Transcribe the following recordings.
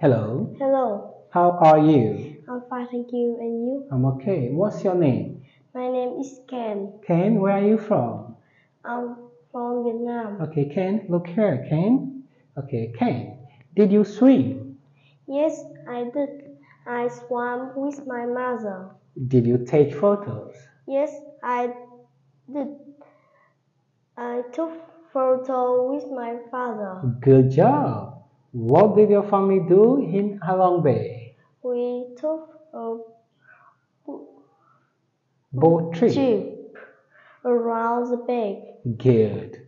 Hello, Hello, how are you? I'm fine, thank you. And you? I'm okay. What's your name? My name is Ken. Ken, where are you from? I'm from Vietnam. Okay, Ken, look here, Ken. Okay, Ken, did you swim? Yes, I did. I swam with my mother. Did you take photos? Yes, I did. I took photo with my father. Good job. What did your family do in Halong Bay? We took a Boat trip. trip around the bay. Good.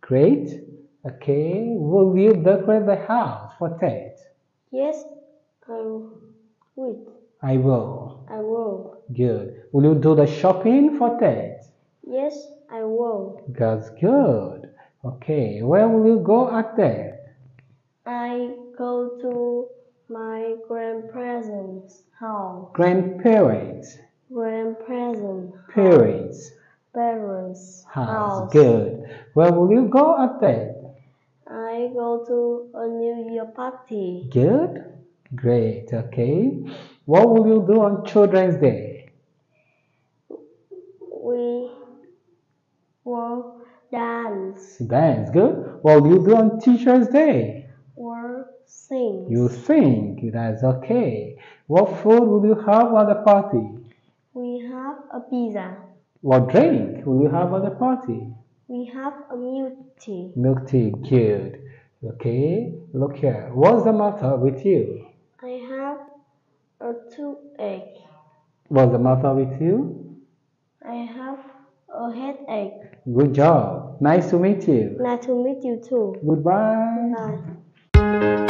Great. Okay, will you decorate the house for Ted? Yes, I will. I will. I will. Good. Will you do the shopping for Ted? Yes, I will. That's good. Okay, where will you go at that? I go to my grandparents' house. Grandparents. Grandparents' Parents. parents' House. house. Good. Where will you go at that? I go to a New Year party. Good. Great. Okay. What will you do on Children's Day? We will dance Dance. Good. What will you do on Teacher's Day? or sing. You sing. That's okay. What food will you have at the party? We have a pizza. What drink will you have at the party? We have a milk tea. Milk tea, good. Okay, look here. What's the matter with you? I have a toothache. What's the matter with you? I have a headache. Good job. Nice to meet you. Nice to meet you too. Goodbye. Bye.